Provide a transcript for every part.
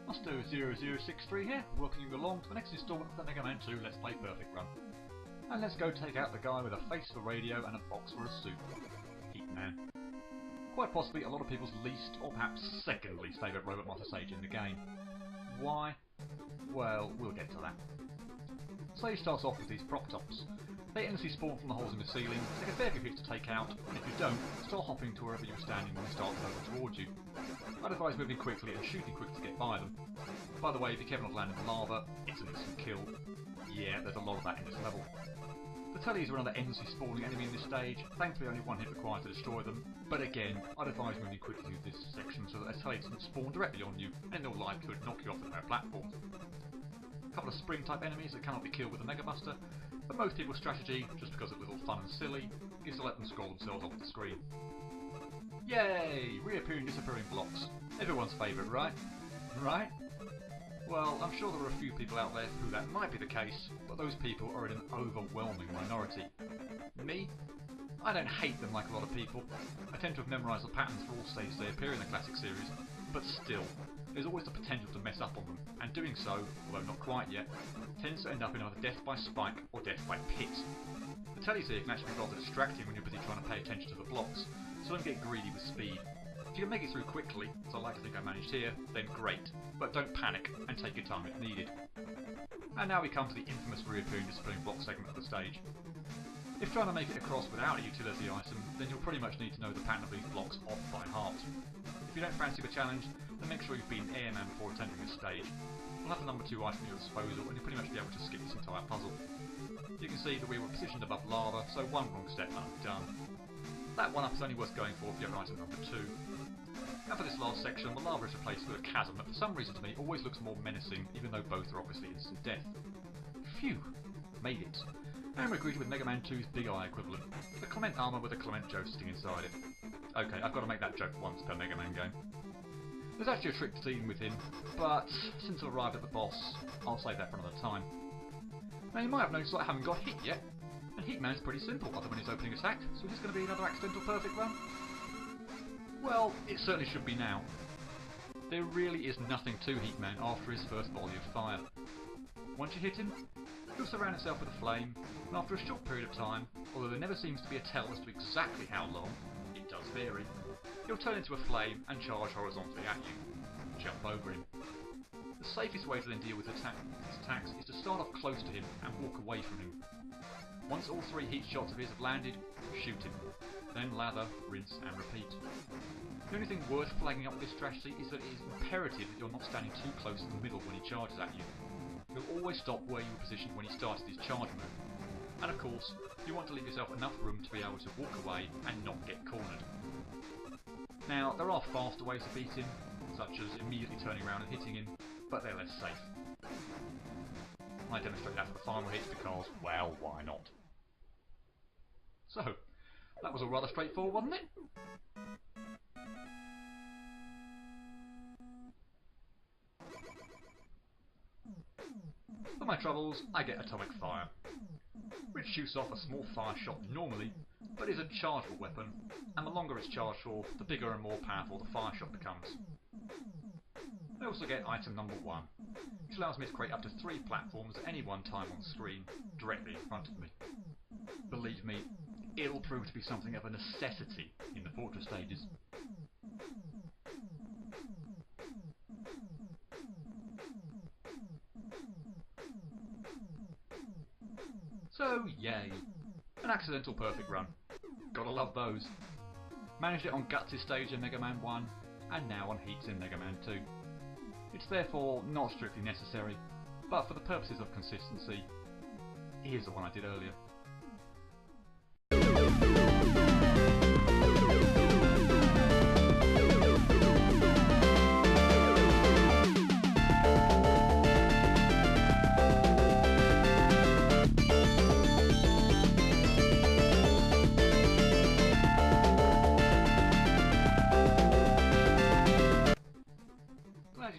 Master0063 here, welcoming you along to the next instalment of the Mega Man 2 Let's Play Perfect Run. And let's go take out the guy with a face for radio and a box for a suit. Heat Man. Quite possibly a lot of people's least, or perhaps second least favourite Robot Master Sage in the game. Why? Well, we'll get to that. Sage starts off with these prop tops. They endlessly spawn from the holes in the ceiling, take a fair few hits to take out, and if you don't, start hopping to wherever you're standing when they start over towards you. I'd advise moving quickly and shooting quick to get by them. By the way, if you careful not to land in lava, it's an instant kill. Yeah, there's a lot of that in this level. The tellies are another endlessly spawning enemy in this stage, thankfully only one hit required to destroy them, but again, I'd advise moving quickly through this section so that a telly doesn't spawn directly on you, and in all likelihood knock you off the platform. A couple of spring type enemies that cannot be killed with a Mega Buster, but most people's strategy, just because it's a little fun and silly, is to let them scroll themselves off the screen. Yay! Reappearing disappearing blocks. Everyone's favourite, right? Right? Well, I'm sure there are a few people out there for who that might be the case, but those people are in an overwhelming minority. Me? I don't hate them like a lot of people. I tend to have memorised the patterns for all stages they appear in the classic series, but still, there's always the potential to mess up on them, and doing so, although not quite yet, tends to end up in either death by spike or death by pit. The tellies here can actually be rather distracting when you're busy trying to pay attention to the blocks, so don't get greedy with speed. If you can make it through quickly, as I like to think I managed here, then great, but don't panic and take your time if needed. And now we come to the infamous reappearing disappearing block segment of the stage. If trying to make it across without a utility item, then you'll pretty much need to know the pattern of these blocks off by heart. If you don't fancy the challenge, then make sure you've been Airman before attempting this stage. You'll have the number 2 item at your disposal and you'll pretty much be able to skip this entire puzzle. You can see that we were positioned above lava, so one wrong step and I'm done. That one up is only worth going for if you have item number 2. Now for this last section, the lava is replaced with a chasm that for some reason to me always looks more menacing, even though both are obviously instant death. Phew! Made it. And we're greeted with Mega Man 2's Big Eye equivalent, the Clement armour with a Clement Joe sitting inside it. Okay, I've got to make that joke once per Mega Man game. There's actually a trick to dealing with him, but since I've arrived at the boss, I'll save that for another time. Now you might have noticed that I haven't got hit yet, and Heatman's pretty simple other than his opening attack, so is this going to be another accidental perfect run? Well, it certainly should be now. There really is nothing to Heatman after his first volley of fire. Once you hit him, he'll surround himself with a flame, and after a short period of time, although there never seems to be a tell as to exactly how long, it does vary, he'll turn into a flame and charge horizontally at you. Jump over him. The safest way to then deal with his attacks is to start off close to him and walk away from him. Once all 3 heat shots of his have landed, shoot him. Then lather, rinse and repeat. The only thing worth flagging up with this strategy is that it is imperative that you're not standing too close in the middle when he charges at you. You'll always stop where you were positioned when he started his charge move. And of course, you want to leave yourself enough room to be able to walk away and not get cornered. Now, there are faster ways to beat him, such as immediately turning around and hitting him, but they're less safe. I demonstrate that for the final hits because, well, why not? So, that was all rather straightforward, wasn't it? For my troubles, I get Atomic Fire, which shoots off a small fire shot normally, but is a chargeable weapon, and the longer it's charged for, the bigger and more powerful the fire shot becomes. I also get item number 1, which allows me to create up to 3 platforms at any one time on the screen, directly in front of me. Believe me, it'll prove to be something of a necessity in the Fortress stages. So, yay! An accidental perfect run. Gotta love those. Managed it on Guts' stage in Mega Man 1, and now on Heats in Mega Man 2. It's therefore not strictly necessary, but for the purposes of consistency, here's the one I did earlier.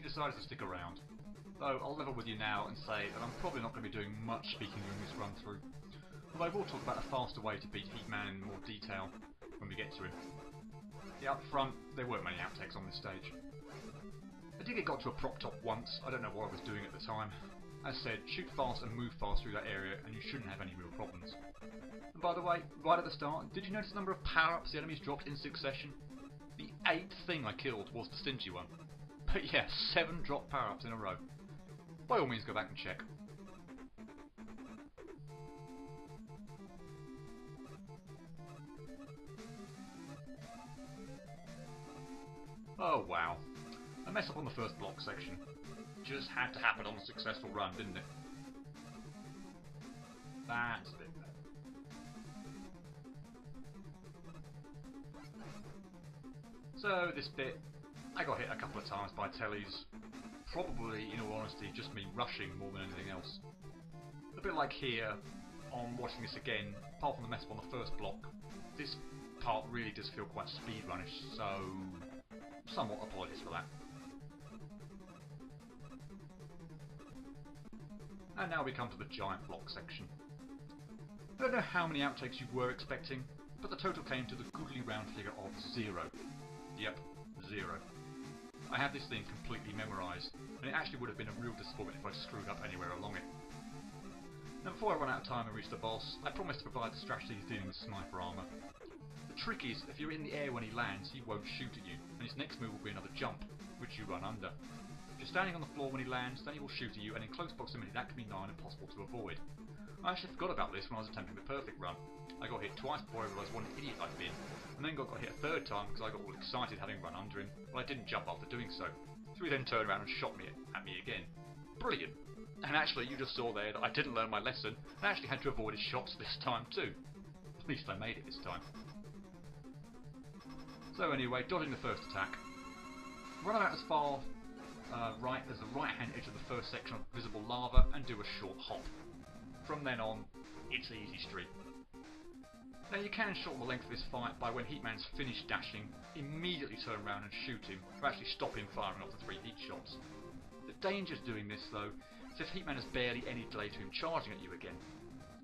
Decided to stick around, though I'll level with you now and say that I'm probably not going to be doing much speaking during this run through, although I will talk about a faster way to beat Heatman in more detail when we get to him. Yeah, up front, there weren't many outtakes on this stage. I did think it got to a prop top once, I don't know what I was doing at the time. As said, shoot fast and move fast through that area and you shouldn't have any real problems. And by the way, right at the start, did you notice the number of power-ups the enemies dropped in succession? The 8th thing I killed was the stingy one. But yeah, 7 drop power-ups in a row. By all means go back and check. Oh wow. A mess up on the first block section. Just had to happen on a successful run, didn't it? That's a bit better. So this bit, I got hit a couple of times by tellies. Probably, in all honesty, just me rushing more than anything else. A bit like here, on watching this again, apart from the mess up on the first block, this part really does feel quite speedrunish, so somewhat apologies for that. And now we come to the giant block section. I don't know how many outtakes you were expecting, but the total came to the goodly round figure of 0. Yep, 0. I had this thing completely memorised, and it actually would have been a real disappointment if I screwed up anywhere along it. Now before I run out of time and reach the boss, I promised to provide the strategies dealing with sniper armour. The trick is, if you're in the air when he lands, he won't shoot at you, and his next move will be another jump, which you run under. If you're standing on the floor when he lands, then he will shoot at you, and in close proximity that can be nigh impossible to avoid. I actually forgot about this when I was attempting the perfect run. I got hit twice before I realised what an idiot I'd been, and then got hit a third time because I got all excited having run under him, but I didn't jump after doing so. So he then turned around and shot at me again. Brilliant! And actually, you just saw there that I didn't learn my lesson, and actually had to avoid his shots this time too. At least I made it this time. So anyway, dodging the first attack. Run about as far right as the right hand edge of the first section of visible lava and do a short hop. From then on, it's easy street. Now you can shorten the length of this fight by when Heatman's finished dashing, immediately turn around and shoot him, to actually stop him firing off the 3 heat shots. The danger of doing this though, is if Heatman has barely any delay to him charging at you again.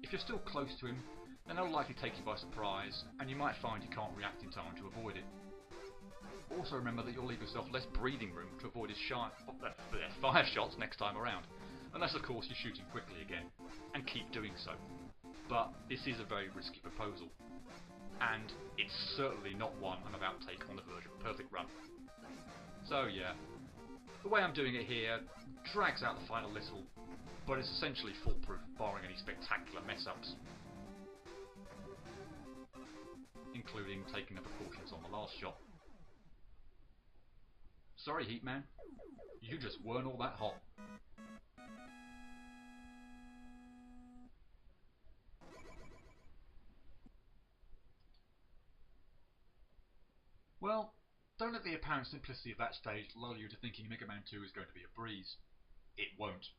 If you're still close to him, then they'll likely take you by surprise, and you might find you can't react in time to avoid it. Also remember that you'll leave yourself less breathing room to avoid his fire shots next time around, unless of course you shoot him quickly again, and keep doing so. But this is a very risky proposal, and it's certainly not one I'm about to take on the verge of a perfect run. So yeah, the way I'm doing it here drags out the fight a little, but it's essentially foolproof barring any spectacular mess-ups, including taking the precautions on the last shot. Sorry Heatman, you just weren't all that hot. Well, don't let the apparent simplicity of that stage lull you to thinking Mega Man 2 is going to be a breeze. It won't.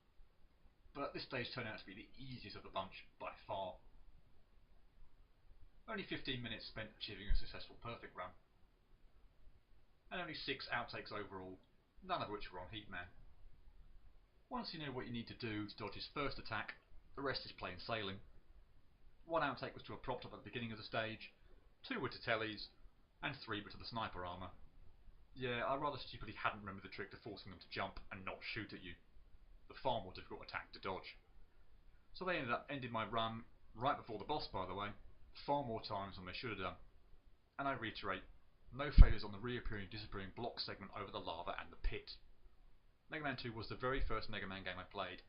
But this stage turned out to be the easiest of the bunch by far. Only 15 minutes spent achieving a successful perfect run. And only 6 outtakes overall, none of which were on Heatman. Once you know what you need to do to dodge his first attack, the rest is plain sailing. 1 outtake was to a prop top at the beginning of the stage, 2 were to tellies, and 3 were to the sniper armour. Yeah, I rather stupidly hadn't remembered the trick to forcing them to jump and not shoot at you. The far more difficult attack to dodge. So they ended my run right before the boss, by the way, far more times than they should have done. And I reiterate, no failures on the reappearing disappearing block segment over the lava and the pit. Mega Man 2 was the very first Mega Man game I played,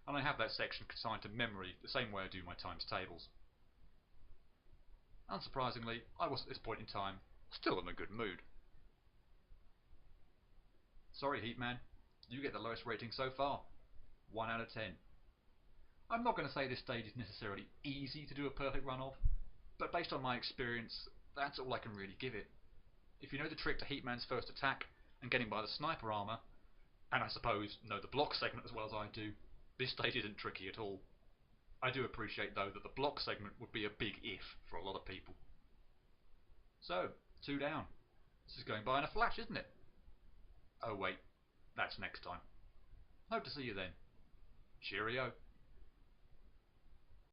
and I have that section consigned to memory the same way I do my times tables. Unsurprisingly, I was at this point in time still in a good mood. Sorry Heatman, you get the lowest rating so far, 1 out of 10. I'm not going to say this stage is necessarily easy to do a perfect run of, but based on my experience, that's all I can really give it. If you know the trick to Heatman's first attack and getting by the sniper armour, and I suppose know the block segment as well as I do, this stage isn't tricky at all. I do appreciate though that the block segment would be a big if for a lot of people. So, 2 down. This is going by in a flash, isn't it? Oh wait, that's next time. Hope to see you then. Cheerio.